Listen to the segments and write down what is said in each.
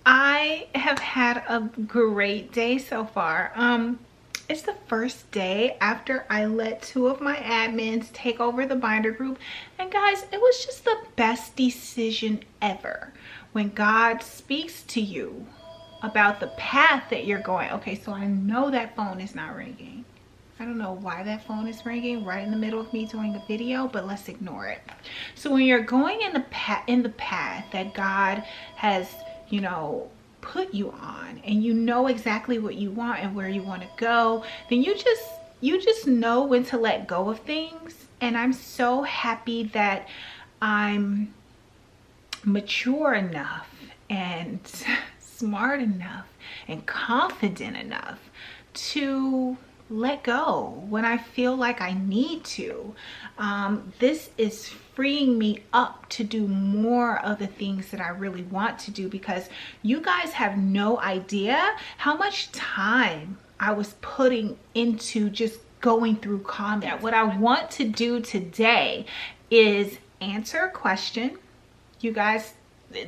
I have had a great day so far. It's the first day after I let 2 of my admins take over the binder group, and guys, it was just the best decision ever. When God speaks to you about the path that you're going. Okay, so I know that phone is not ringing. I don't know why that phone is ringing right in the middle of me doing a video, but let's ignore it. So when you're going in the path that God has, you know, put you on, and you know exactly what you want and where you want to go, then you just know when to let go of things. And I'm so happy that I'm mature enough and smart enough and confident enough to let go when I feel like I need to. This is freeing me up to do more of the things that I really want to do, because you guys have no idea how much time I was putting into just going through comments. What I want to do today is answer a question. You guys,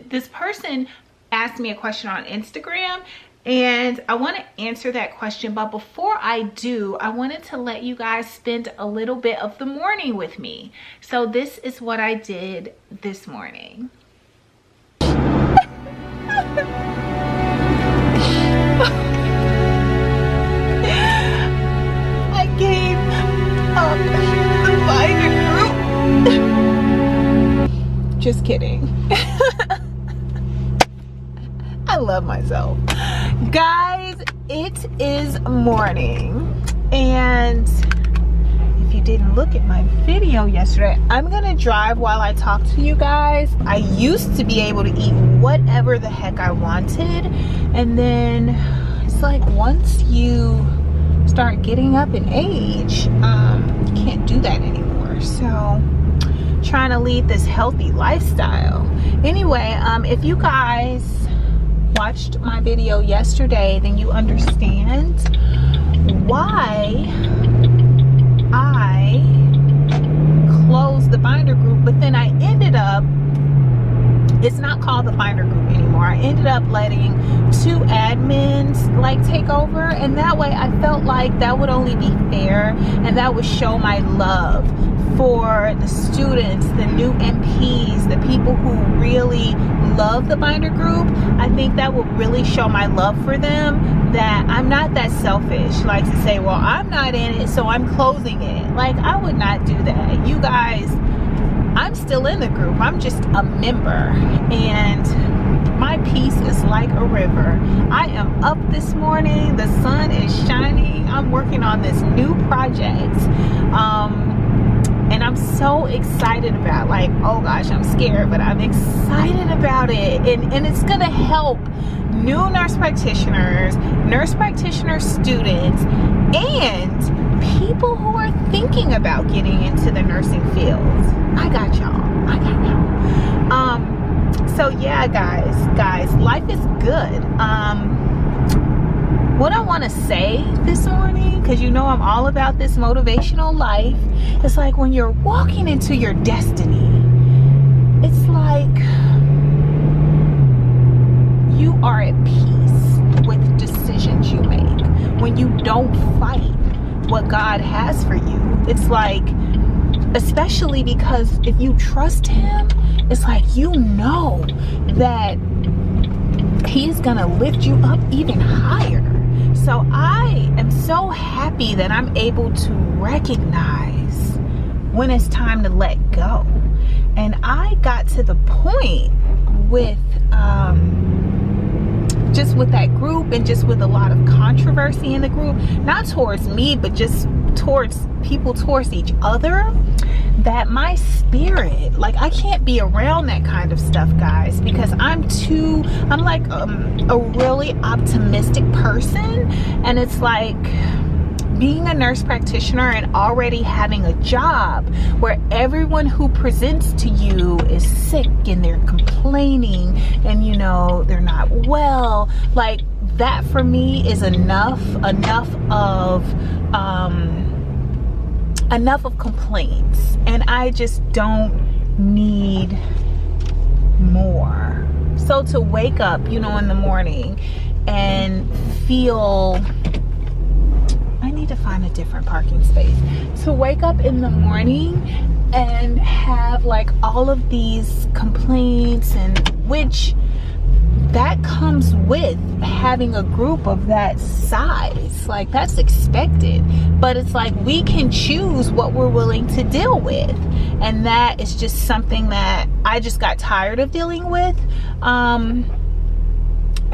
this person asked me a question on Instagram, and I want to answer that question. But before I do, I wanted to let you guys spend a little bit of the morning with me. So this is what I did this morning. I gave up the binder group. Just kidding. I love myself. Guys, it is morning, and if you didn't look at my video yesterday, I'm gonna drive while I talk to you guys. I used to be able to eat whatever the heck I wanted, and then it's like once you start getting up in age, you can't do that anymore. So trying to lead this healthy lifestyle. Anyway, if you guys watched my video yesterday, then you understand why I closed the binder group. But then I ended up, it's not called the binder group anymore. I ended up letting 2 admins like take over, and that way I felt like that would only be fair, and that would show my love for the students, the new MPs, the people who really love the binder group. I think that will really show my love for them, that I'm not that selfish, like to say, well, I'm not in it, so I'm closing it. Like, I would not do that. You guys, I'm still in the group. I'm just a member, and my peace is like a river. I am up this morning. The sun is shining. I'm working on this new project. And I'm so excited about, like, oh gosh, I'm scared, but I'm excited about it. And it's gonna help new nurse practitioner students, and people who are thinking about getting into the nursing field. I got y'all. So yeah, guys, life is good. What I want to say this morning, because you know I'm all about this motivational life, it's like when you're walking into your destiny, it's like you are at peace with decisions you make. When you don't fight what God has for you, it's like, especially because if you trust Him, it's like you know that He's gonna lift you up even higher. So I am so happy that I'm able to recognize when it's time to let go. And I got to the point with just with that group, and just with a lot of controversy in the group, not towards me, but just towards people, towards each other, that my spirit, like, I can't be around that kind of stuff, guys, because I'm like a really optimistic person. And it's like being a nurse practitioner and already having a job where everyone who presents to you is sick and they're complaining and, you know, they're not well. Like, that for me is enough of complaints, and I just don't need more. So So to wake up, you know, in the morning and feel, I need to find a different parking space. To wake up in the morning and have like all of these complaints, and which that comes with having a group of that size, like that's expected, but it's like we can choose what we're willing to deal with, and that is just something that I just got tired of dealing with.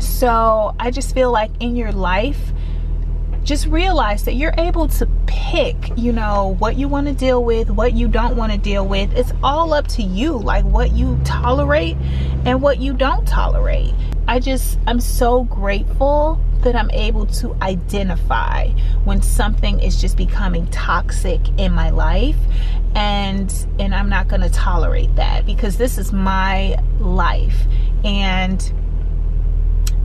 So I just feel like in your life, just realize that you're able to pick, you know, what you want to deal with, what you don't want to deal with. It's all up to you, like what you tolerate and what you don't tolerate. I'm so grateful that I'm able to identify when something is just becoming toxic in my life, and I'm not going to tolerate that, because this is my life and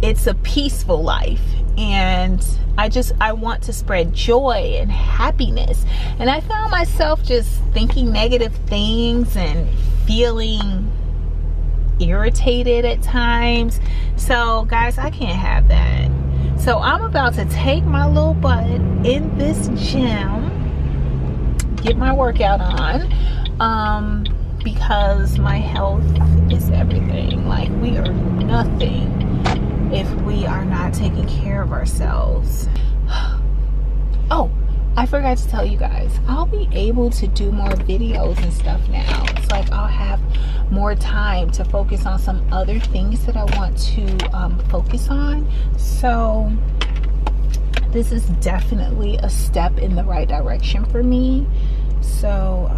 it's a peaceful life, and I want to spread joy and happiness. And I found myself just thinking negative things and feeling irritated at times. So guys, I can't have that. So I'm about to take my little butt in this gym, get my workout on, because my health is everything. Like, we are nothing if we are not taking care of ourselves. Oh, I forgot to tell you guys, I'll be able to do more videos and stuff now. It's like I'll have more time to focus on some other things that I want to focus on. So this is definitely a step in the right direction for me. So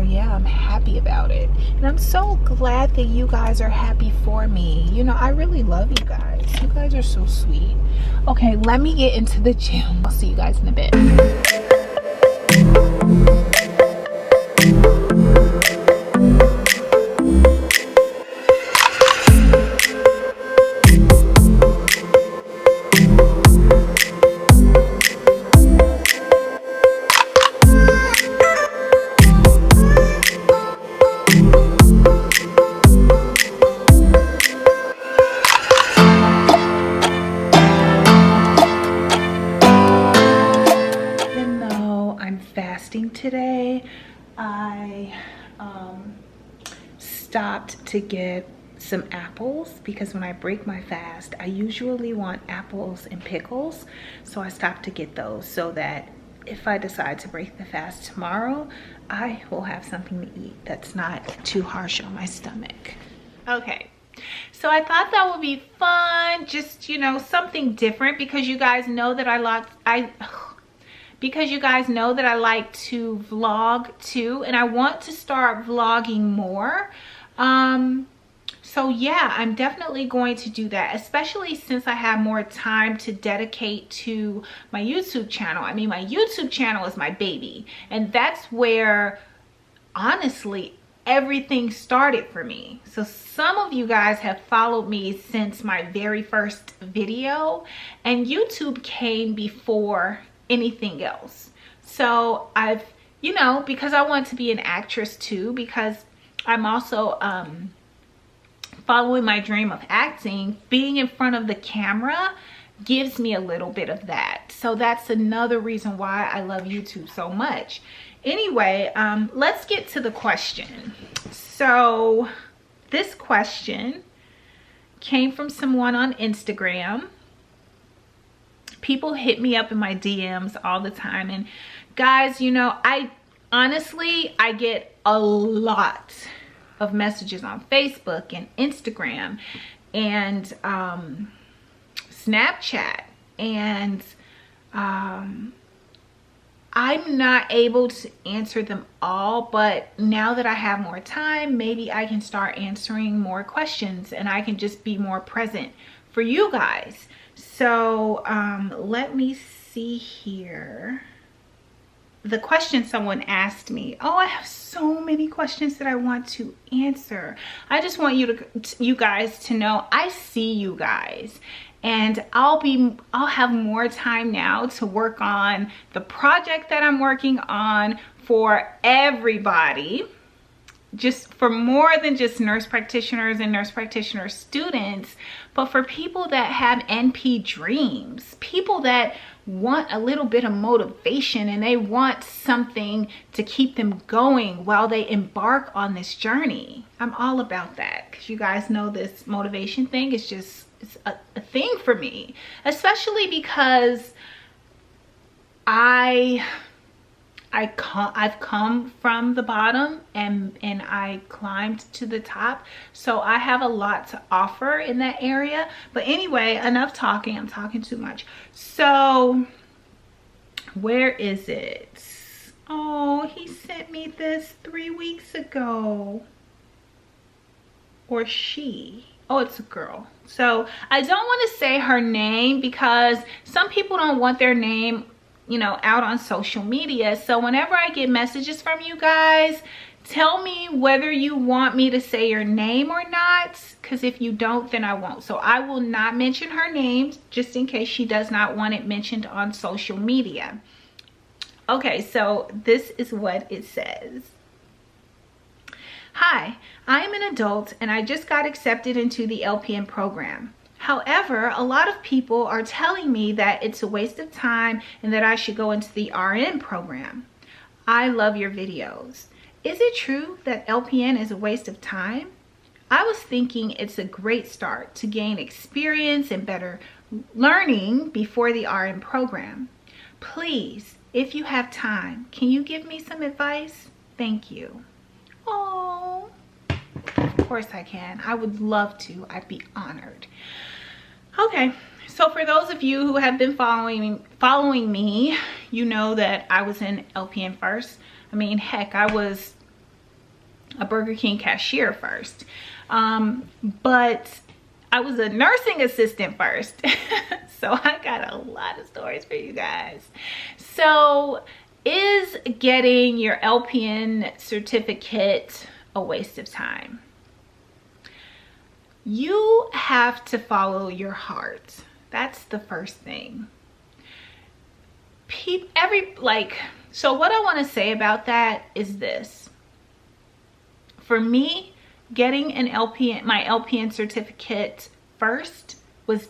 yeah, I'm happy about it. And I'm so glad that you guys are happy for me. You know, I really love you guys. You guys are so sweet. Okay, let me get into the gym. I'll see you guys in a bit. Today I stopped to get some apples, because when I break my fast I usually want apples and pickles, so I stopped to get those so that if I decide to break the fast tomorrow, I will have something to eat that's not too harsh on my stomach. Okay, so I thought that would be fun, just, you know, something different, because you guys know that I like to vlog too, and I want to start vlogging more. So yeah, I'm definitely going to do that, especially since I have more time to dedicate to my YouTube channel. I mean, my YouTube channel is my baby, and that's where honestly everything started for me. So some of you guys have followed me since my very first video, and YouTube came before anything else. So I've, you know, because I want to be an actress too, because I'm also following my dream of acting, being in front of the camera gives me a little bit of that. So that's another reason why I love YouTube so much. Anyway, let's get to the question. So this question came from someone on Instagram. People hit me up in my DMs all the time, and guys, you know, I get a lot of messages on Facebook and Instagram and Snapchat, and I'm not able to answer them all, but now that I have more time, maybe I can start answering more questions and I can just be more present for you guys. So let me see here. The question someone asked me, oh, I have so many questions that I want to answer. I just want you guys to know I see you guys, and I'll have more time now to work on the project that I'm working on for everybody. just for more than just nurse practitioners and nurse practitioner students, but for people that have NP dreams, people that want a little bit of motivation and they want something to keep them going while they embark on this journey. I'm all about that, because you guys know this motivation thing is just, it's a thing for me, especially because I've come from the bottom and I climbed to the top, so I have a lot to offer in that area. But anyway, enough talking. I'm talking too much. So where is it? Oh, he sent me this 3 weeks ago. Or she. Oh, it's a girl. So I don't want to say her name because some people don't want their name, you know, out on social media. So whenever I get messages from you guys, tell me whether you want me to say your name or not, because if you don't, then I won't. So I will not mention her name, just in case she does not want it mentioned on social media. Okay, so this is what it says. Hi, I am an adult and I just got accepted into the LPN program. However, a lot of people are telling me that it's a waste of time and that I should go into the RN program. I love your videos. Is it true that LPN is a waste of time? I was thinking it's a great start to gain experience and better learning before the RN program. Please, if you have time, can you give me some advice? Thank you. Oh, of course I can. I would love to. I'd be honored. Okay, so for those of you who have been following me, you know that I was in LPN first. I mean, heck, I was a Burger King cashier first. But I was a nursing assistant first. So I got a lot of stories for you guys. So is getting your LPN certificate a waste of time? You have to follow your heart. That's the first thing. So what I want to say about that is this. For me, getting my LPN certificate first was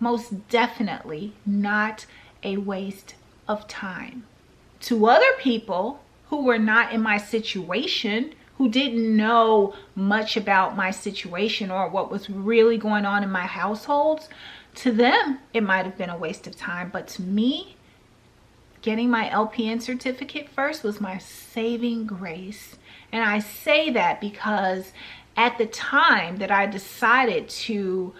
most definitely not a waste of time. To other people who were not in my situation, who didn't know much about my situation or what was really going on in my household, to them, it might have been a waste of time. But to me, getting my LPN certificate first was my saving grace. And I say that because at the time that I decided to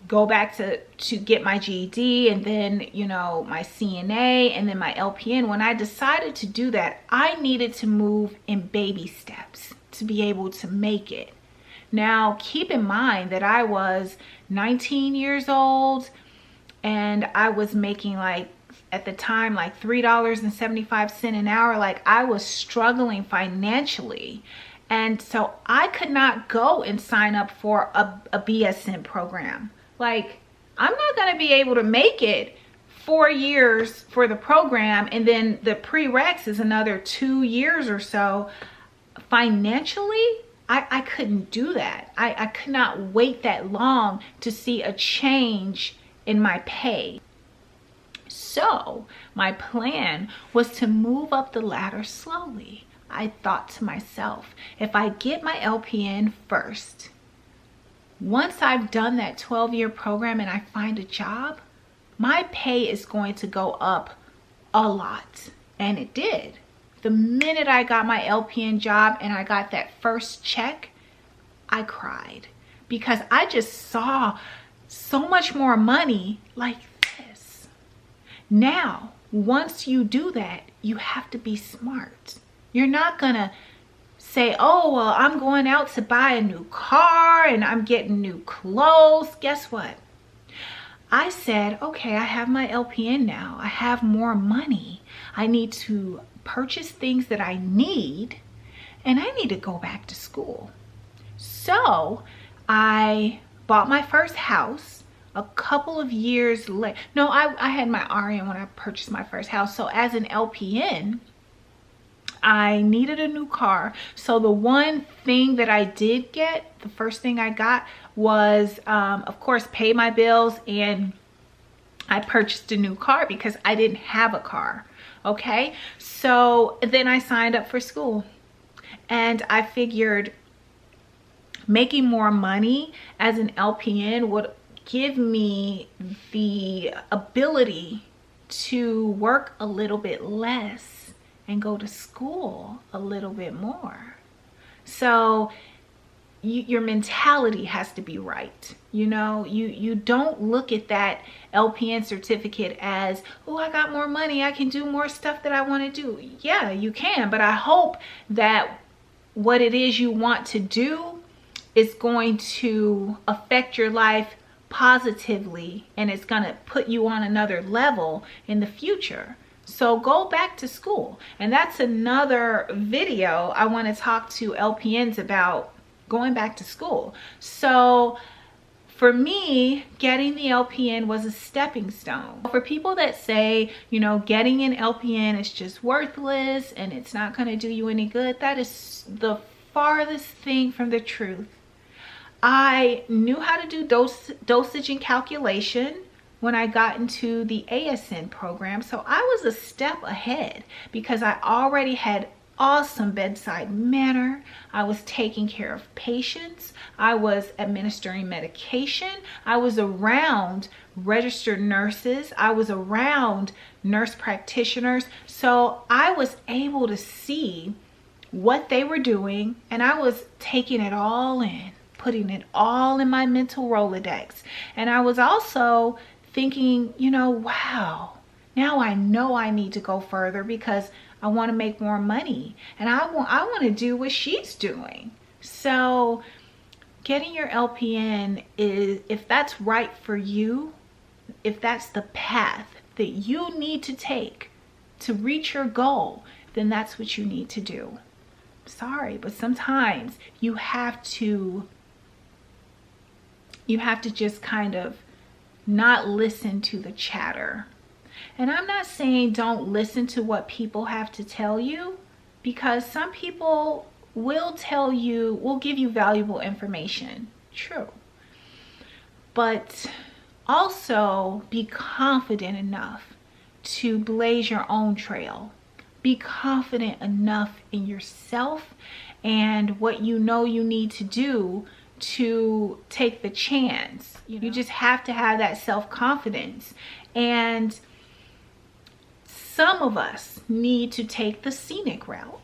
go back to get my GED and then, you know, my CNA and then my LPN, when I decided to do that, I needed to move in baby steps to be able to make it. Now, keep in mind that I was 19 years old and I was making at the time, $3.75 an hour. I was struggling financially. And so I could not go and sign up for a BSN program. I'm not going to be able to make it 4 years for the program, and then the prereqs is another 2 years or so. Financially, I couldn't do that. I could not wait that long to see a change in my pay. So my plan was to move up the ladder slowly. I thought to myself, if I get my LPN first, once I've done that 12-year program and I find a job, my pay is going to go up a lot. And it did. The minute I got my LPN job and I got that first check, I cried because I just saw so much more money like this. Now, once you do that, you have to be smart. You're not gonna say, oh, well, I'm going out to buy a new car and I'm getting new clothes. Guess what? I said, okay, I have my LPN now. I have more money. I need to purchase things that I need, and I need to go back to school. So I bought my first house a couple of years later. No, I had my RN when I purchased my first house. So as an LPN, I needed a new car. So the one thing that I did get, the first thing I got was, of course, pay my bills, and I purchased a new car because I didn't have a car. Okay, so then I signed up for school, and I figured making more money as an LPN would give me the ability to work a little bit less and go to school a little bit more. So your mentality has to be right. You know, you don't look at that LPN certificate as, oh, I got more money, I can do more stuff that I want to do. Yeah, you can, but I hope that what it is you want to do is going to affect your life positively, and it's going to put you on another level in the future. So go back to school. And that's another video I want to talk to LPNs about, going back to school. So for me, getting the LPN was a stepping stone. For people that say, you know, getting an LPN is just worthless and it's not going to do you any good, that is the farthest thing from the truth. I knew how to do dosage and calculation when I got into the ASN program. So I was a step ahead because I already had awesome bedside manner. I was taking care of patients. I was administering medication. I was around registered nurses. I was around nurse practitioners. So I was able to see what they were doing, and I was taking it all in, putting it all in my mental Rolodex. And I was also thinking, you know, wow, now I know I need to go further because I want to make more money, and I want to do what she's doing. So getting your LPN is, if that's right for you, if that's the path that you need to take to reach your goal, then that's what you need to do. Sorry, but sometimes you have to just kind of not listen to the chatter. And I'm not saying don't listen to what people have to tell you, because some people will give you valuable information. True. But also be confident enough to blaze your own trail. Be confident enough in yourself and what you know you need to do to take the chance. You just have to have that self-confidence. And some of us need to take the scenic route.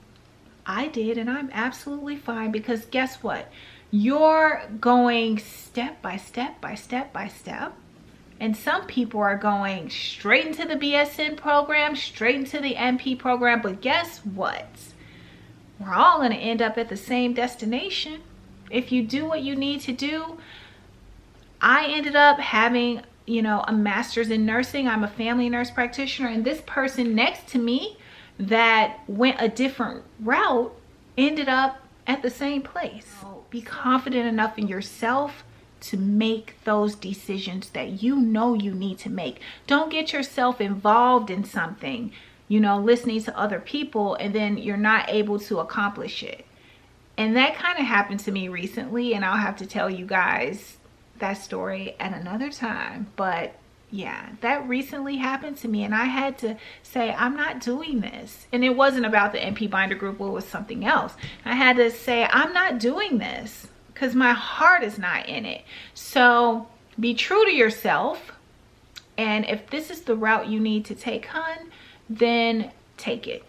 I did, and I'm absolutely fine, because guess what? You're going step by step by step by step. And some people are going straight into the BSN program, straight into the MP program. But guess what? We're all going to end up at the same destination. If you do what you need to do. I ended up having, you know, a master's in nursing. I'm a family nurse practitioner, and this person next to me that went a different route ended up at the same place. Be confident enough in yourself to make those decisions that you know you need to make. Don't get yourself involved in something, you know, listening to other people, and then you're not able to accomplish it. And that kind of happened to me recently, and I'll have to tell you guys that story at another time. But yeah, that recently happened to me, and I had to say, I'm not doing this. And it wasn't about the MP binder group, it was something else. I had to say, I'm not doing this because my heart is not in it. So be true to yourself, and if this is the route you need to take, hun, then take it.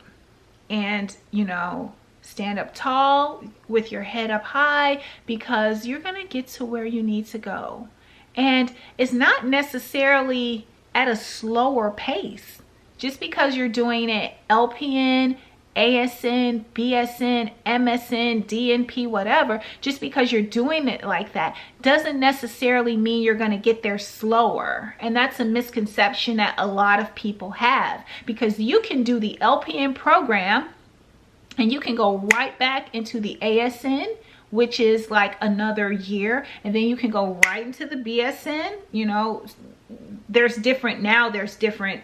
And, you know, stand up tall with your head up high, because you're going to get to where you need to go. And it's not necessarily at a slower pace. Just because you're doing it LPN, ASN, BSN, MSN, DNP, whatever, just because you're doing it like that doesn't necessarily mean you're going to get there slower. And that's a misconception that a lot of people have, because you can do the LPN program and you can go right back into the ASN which is like another year, and then you can go right into the BSN. You know, there's different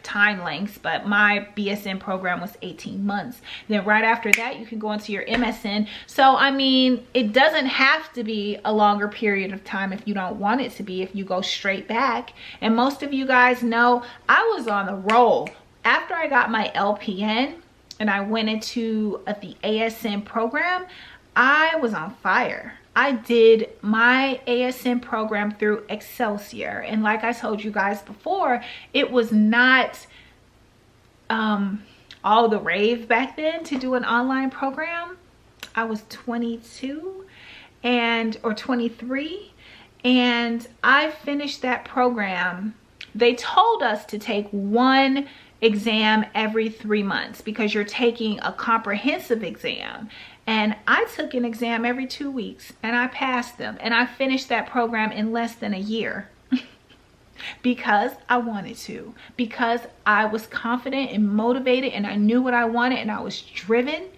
time lengths, but my BSN program was 18 months. Then right after that, you can go into your MSN. So, I mean, it doesn't have to be a longer period of time if you don't want it to be, if you go straight back. And most of you guys know I was on the roll. After I got my LPN and I went into the ASN program, I was on fire. I did my ASN program through Excelsior. And like I told you guys before, it was not all the rave back then to do an online program. I was 22 or 23, and I finished that program. They told us to take one exam every 3 months because you're taking a comprehensive exam. And I took an exam every 2 weeks and I passed them, and I finished that program in less than a year because I wanted to, because I was confident and motivated and I knew what I wanted and I was driven.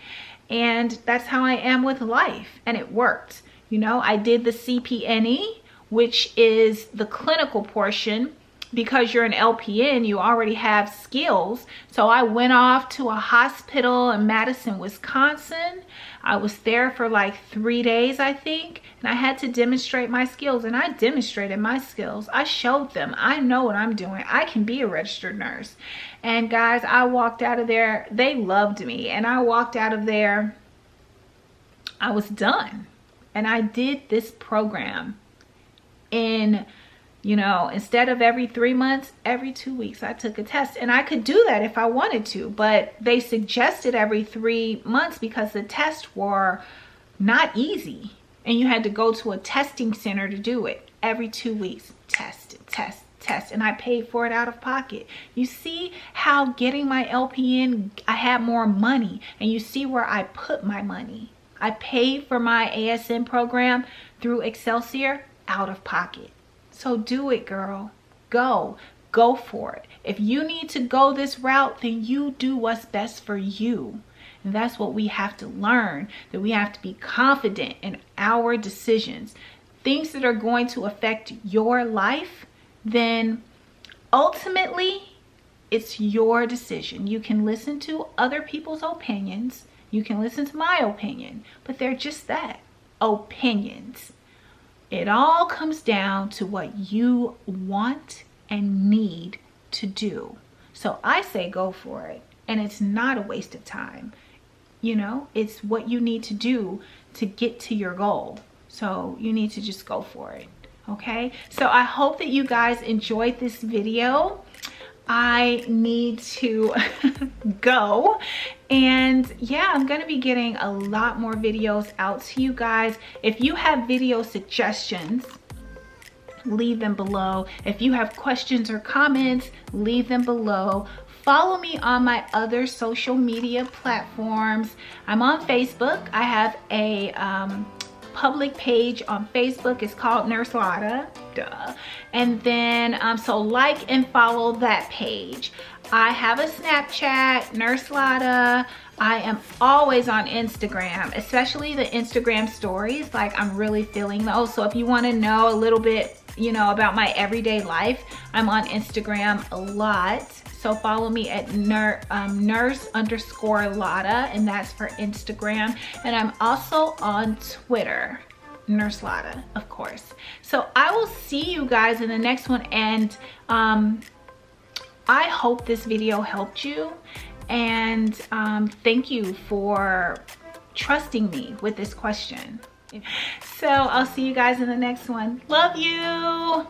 And that's how I am with life, and it worked. You know, I did the CPNE, which is the clinical portion. Because you're an LPN, you already have skills. So I went off to a hospital in Madison, Wisconsin. I was there for like 3 days, I think. And I had to demonstrate my skills. And I demonstrated my skills. I showed them. I know what I'm doing. I can be a registered nurse. And guys, I walked out of there. They loved me. And I walked out of there. I was done. And I did this program in... You know, instead of every 3 months, every 2 weeks, I took a test. And I could do that if I wanted to, but they suggested every 3 months because the tests were not easy. And you had to go to a testing center to do it. Every 2 weeks, test. And I paid for it out of pocket. You see how getting my LPN, I had more money. And you see where I put my money. I paid for my ASN program through Excelsior out of pocket. So do it, girl. Go for it. If you need to go this route, then you do what's best for you. And that's what we have to learn, that we have to be confident in our decisions. Things that are going to affect your life, then ultimately it's your decision. You can listen to other people's opinions. You can listen to my opinion, but they're just that, opinions. It all comes down to what you want and need to do. So I say go for it. And it's not a waste of time. You know, it's what you need to do to get to your goal. So you need to just go for it. Okay? So I hope that you guys enjoyed this video. I need to go, and yeah, I'm gonna be getting a lot more videos out to you guys. If you have video suggestions, leave them below. If you have questions or comments, leave them below. Follow me on my other social media platforms. I'm on Facebook. I have a public page on Facebook. It's called Nurse Lada. Duh. And then so like and follow that page. I have a Snapchat, Nurse Lada. I am always on Instagram, especially the Instagram stories. Like, I'm really feeling those. So if you want to know a little bit, you know, about my everyday life, I'm on Instagram a lot. So follow me at nurse_Lada, and that's for Instagram. And I'm also on Twitter, Nurse Lada, of course. So I will see you guys in the next one, and I hope this video helped you, and thank you for trusting me with this question. So I'll see you guys in the next one. Love you.